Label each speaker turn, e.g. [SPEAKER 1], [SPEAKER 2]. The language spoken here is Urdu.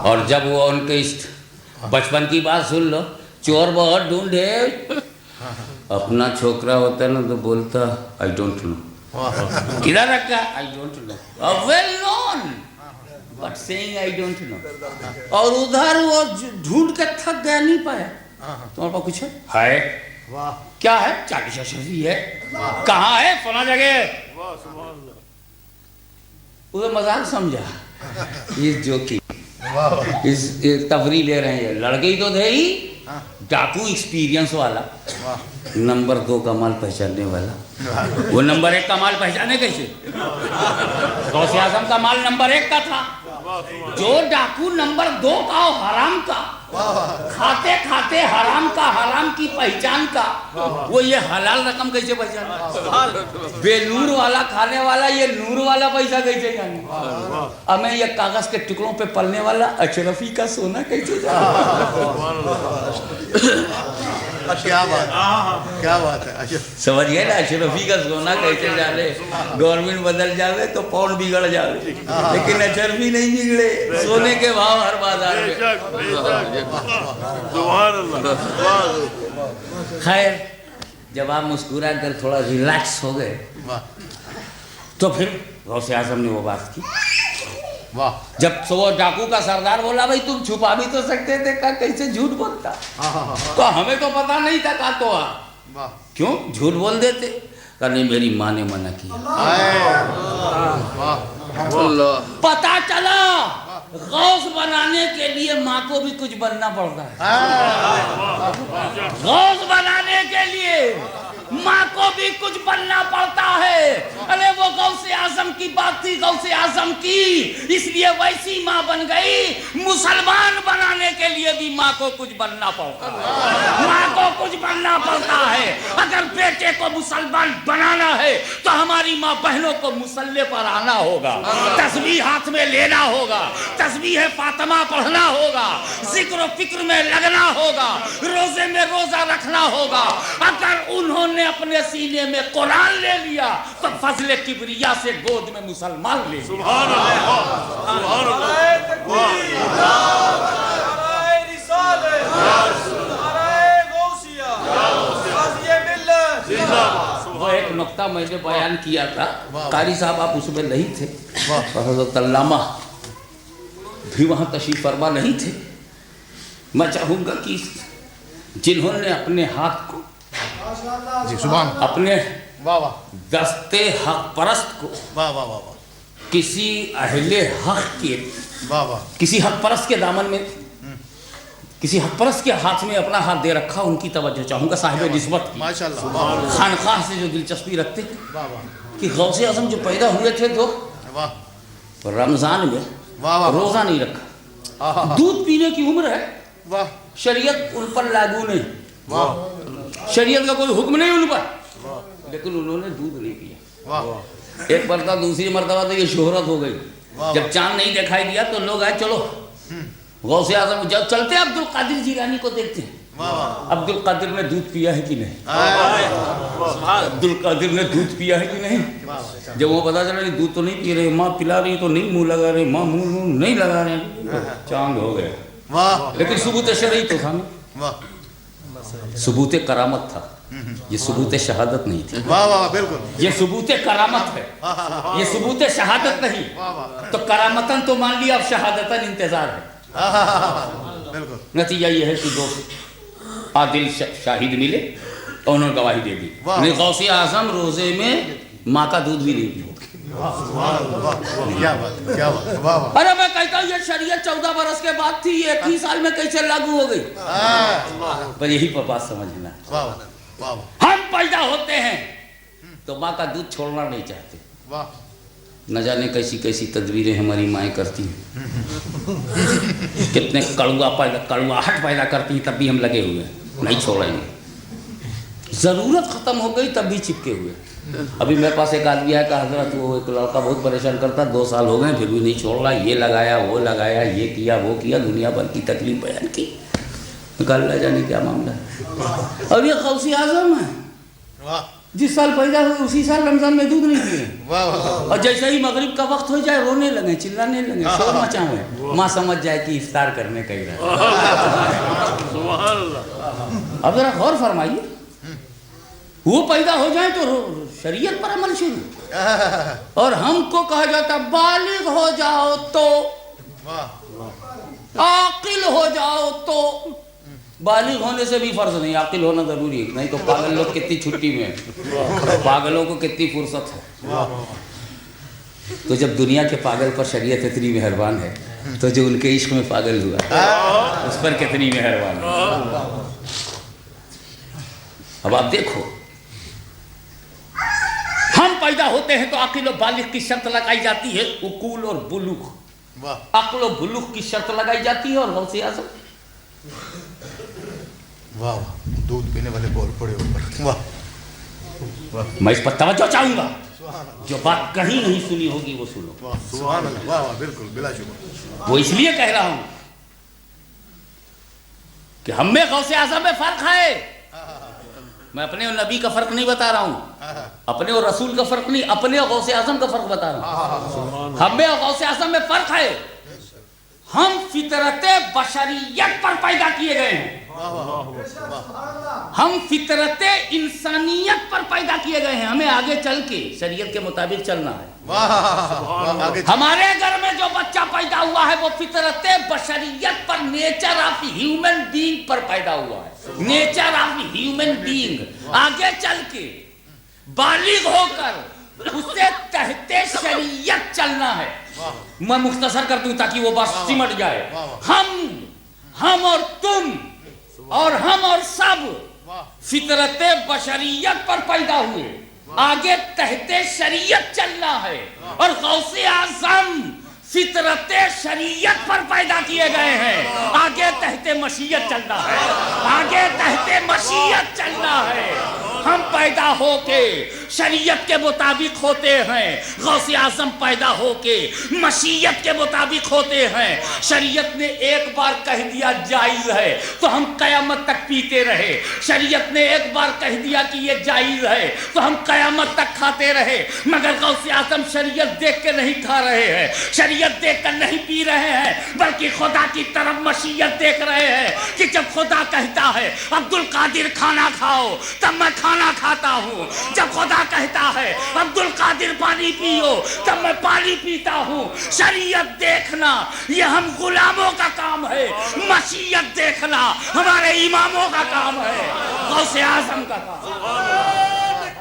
[SPEAKER 1] اور جب وہ ان کے بچپن کی بات سن لو، چور بہت ڈھونڈے، اپنا چھوکرا ہوتا ہے نا تو بولتا آئی ڈونٹ نو، کدھر رکھا I don't know, well known but seeing I don't know, اور ادھر وہ ڈھونڈ کے تھک گیا، نہیں پایا، تمہارے پاس کچھ ہے؟ کیا ہے؟ 40 اشرفی ہے، کہاں ہے؟ فلاں جگہ ہے، اسے مذاق سمجھا، یہ جوکی تفریح لے رہے ہیں، لڑکے ہی تو تھے ہی، ڈاکو ایکسپیرینس والا، نمبر 2 کا مال پہچاننے والا، وہ نمبر 1 کا مال پہچانے کیسے؟ غوث اعظم کا مال نمبر 1 کا تھا، جو ڈاکو نمبر 2 کا ہو حرام کا، کھاتے کھاتے حرام کا، حرام کی پہچان کا، وہ یہ حلال رقم کیسے پہچانا؟ بے نور والا کھانے والا یہ نور والا پیسہ کیسے جانے؟ ہمیں یہ کاغذ کے ٹکڑوں پہ پلنے والا اشرفی کا سونا کیسے جانے؟
[SPEAKER 2] کیا بات ہے،
[SPEAKER 1] سمجھ گئے نا؟ اشرفی کا سونا کیسے جانے؟ گورنمنٹ بدل جاوے تو پاؤنڈ بگڑ جاوے، لیکن اشرفی نہیں بگڑے، سونے کے بھاؤ ہر بازار میں۔ خیر، جب آپ مسکرا کر تھوڑا ریلیکس ہو گئے تو پھر غوث اعظم نے وہ بات کی، جب وہ ڈاکو کا سردار بولا بھائی تم چھپا بھی تو سکتے تھے، کہا کیسے جھوٹ بولتا، تو ہمیں تو پتا نہیں تھا، کہا تو کیوں جھوٹ بول دیتے، کہا نہیں میری ماں نے منع کیا۔ پتا چلا غوث بنانے کے لیے ماں کو بھی کچھ بننا پڑتا ہے، غوث بنانے کے لیے ماں کو بھی کچھ بننا پڑتا ہے۔ ارے وہ غوث اعظم کی بات تھی، غوث اعظم کی، اس لیے ویسی ماں بن گئی، مسلمان بنانے کے لیے بھی ماں کو کچھ بننا پڑتا ہے، ماں کو کچھ بننا پڑتا ہے۔ اگر بیٹے کو مسلمان بنانا ہے تو ہماری ماں بہنوں کو مسلح پر آنا ہوگا، تسبیح ہاتھ میں لینا ہوگا، تسبیح فاطمہ پڑھنا ہوگا، ذکر و فکر میں لگنا ہوگا، روزے میں روزہ رکھنا ہوگا۔ اگر انہوں نے اپنے سینے میں قرآن لے لیا تو فضل کبریا سے گود میں مسلمان لے لیا۔
[SPEAKER 3] سبحان اللہ، سبحان اللہ،
[SPEAKER 1] وہ ایک نقطہ میں نے بیان کیا تھا، قاری صاحب آپ اس میں نہیں تھے، حضرت علامہ بھی وہاں تشریف فرما نہیں تھے۔ میں چاہوں گا کہ جنہوں نے اپنے ہاتھ کو اپنے دستے حق پرست کو کسی اہل حق کے، کسی حق پرست کے دامن میں، کسی حق پرست کے ہاتھ میں اپنا ہاتھ دے رکھا، ان کی توجہ چاہوں گا، صاحب نسبت خانقاہ سے جو دلچسپی رکھتے کہ غوث اعظم جو پیدا ہوئے تھے تو رمضان میں روزہ نہیں رکھا، دودھ پینے کی عمر ہے، شریعت ان پر لاگو نہیں، شریعت کا کوئی حکم نہیں ان پر، لیکن انہوں نے دودھ نہیں پیا۔ ایک مرتبہ، دوسری مرتبہ تو یہ شہرت ہو گئی، جب چاند نہیں دکھائی دیا تو لوگ آئے چلو غوث اعظم جب چلتے عبد القادر جیلانی کو دیکھتے ہیں، عبد القادر نے دودھ پیا ہے کہ نہیں، عبد القادر نے دودھ پیا ہے کہ نہیں۔ جب وہ پتا چلا دودھ تو نہیں پی رہے، ماں پلا رہی تو نہیں منہ لگا رہے، ماں منہ نہیں لگا رہے، چاند ہو گئے، لیکن ثبوت شرعی تو تھا نہیں، ثبوت کرامت تھا، یہ ثبوت شہادت نہیں تھی، یہ ثبوت کرامت ہے، یہ ثبوت شہادت نہیں، تو کرامتاً تو مان لیا، اب شہادتاً انتظار ہے۔ نتیجہ یہ ہے کہ دو عادل شاہد ملے اور انہوں نے گواہی دے دی، غوث اعظم روزے میں ماں کا دودھ بھی نہیں پیا۔ ارے میں کہتا ہوں یہ شریعت 14 برس کے بعد تھی، 21 سال میں کیسے لاگو ہو گئی؟ پر یہی پر بات سمجھنا، ہم پیدا ہوتے ہیں تو ماں کا دودھ چھوڑنا نہیں چاہتے، نہ جانے کیسی کیسی تدبیریں ہماری مائیں کرتی ہیں، کتنے کڑواہٹ پیدا کرتی ہیں، تب بھی ہم لگے ہوئے ہیں، نہیں چھوڑیں گے، ضرورت ختم ہو گئی تب بھی چپکے ہوئے۔ ابھی میرے پاس ایک آدمی ہے کہ حضرت وہ ایک لڑکا بہت پریشان کرتا، 2 سال ہو گئے پھر بھی نہیں چھوڑ رہا، یہ لگایا وہ لگایا، یہ کیا وہ کیا، دنیا بھر کی تکلیف بیان کی، اللہ جانے کیا معاملہ ہے۔ اور یہ غوث اعظم ہے، جس سال پیدا ہوئے اسی سال رمضان میں دودھ نہیں پیے،
[SPEAKER 2] واہ واہ
[SPEAKER 1] اور جیسے ہی مغرب کا وقت ہو جائے رونے لگے، چلانے لگے، شور مچائیں، ماں سمجھ جائے کہ افطار کرنے کا ارادہ۔
[SPEAKER 3] سبحان اللہ۔
[SPEAKER 1] اب ذرا غور فرمائیے، وہ پیدا ہو جائیں تو شریعت پر عمل شروع، اور ہم کو کہا جاتا بالغ ہو جاؤ تو، عاقل ہو جاؤ تو۔ بالغ ہونے سے بھی فرض نہیں، عاقل ہونا ضروری ہے، نہیں تو پاگل لوگ کتنی چھٹی میں ہیں، پاگلوں کو کتنی فرصت ہے۔ تو جب دنیا کے پاگل پر شریعت اتنی مہربان ہے تو جو ان کے عشق میں پاگل ہوا اس پر کتنی مہربان ہے۔ اب آپ دیکھو، ہم پیدا ہوتے ہیں تو عقل و بالغ کی شرط لگائی جاتی ہے، عقول اور بلوغ، عقل و بلوغ کی شرط لگائی جاتی ہے، اور غوث اعظم
[SPEAKER 2] واہ دودھ پینے والے بول پڑے اوپر، واہ
[SPEAKER 1] میں اس پر توجہ چاہوں گا، جو بات کہیں نہیں سنی ہوگی وہ سنو۔
[SPEAKER 2] سبحان اللہ، واہ واہ بالکل بلا شبہ۔
[SPEAKER 1] وہ اس لیے کہہ رہا ہوں کہ ہم میں غوث اعظم میں فرق ہے، میں اپنے اور نبی کا فرق نہیں بتا رہا ہوں، اپنے اور رسول کا فرق نہیں، اپنے اور غوث اعظم کا فرق بتا رہا ہوں۔ ہم میں اور غوث اعظم میں فرق ہے، ہم فطرت بشریت پر پیدا کیے گئے ہیں، ہم فطرت انسانیت پر پیدا کیے گئے ہیں، ہمیں آگے چل کے شریعت کے مطابق چلنا ہے۔ ہمارے گھر میں جو بچہ پیدا ہوا ہے وہ فطرت بشریت پر، نیچر آف ہیومن بینگ پر پیدا ہوا ہے، نیچر آف ہیومن بینگ۔ آگے چل کے بالغ ہو کر اس سے تحت شریعت چلنا ہے۔ میں مختصر کر دوں تاکہ وہ بات سمٹ جائے۔ ہم اور تم اور ہم اور سب فطرت بشریت پر پیدا ہوئے، آگے تحت شریعت چلنا ہے، اور غوث اعظم فطرت شریعت پر پیدا کیے گئے ہیں، آگے تحت مشیت چلنا ہے، آگے تحت مشیت چلنا ہے۔ ہم پیدا ہو کے شریعت کے مطابق ہوتے ہیں، غوث اعظم پیدا ہو کے مشیت کے مطابق ہوتے ہیں۔ شریعت نے ایک بار کہہ دیا جائز ہے تو ہم قیامت تک پیتے رہے، شریعت نے ایک بار کہہ دیا کہ یہ جائز ہے تو ہم قیامت تک کھاتے رہے، مگر غوث اعظم شریعت دیکھ کے نہیں کھا رہے ہیں، شریعت دیکھ کر نہیں پی رہے ہیں، بلکہ خدا کی طرف مشیت دیکھ رہے ہیں کہ جب خدا کہتا ہے عبد القادر کھانا کھاؤ تب میں کھانا کھاتا ہوں، جب خدا کہتا ہے عبد القادر پانی پیو تب میں پانی پیتا ہوں۔ شریعت دیکھنا یہ ہم غلاموں کا کام ہے، مشیت دیکھنا ہمارے اماموں کا کام ہے، غوث اعظم کا کام ہے۔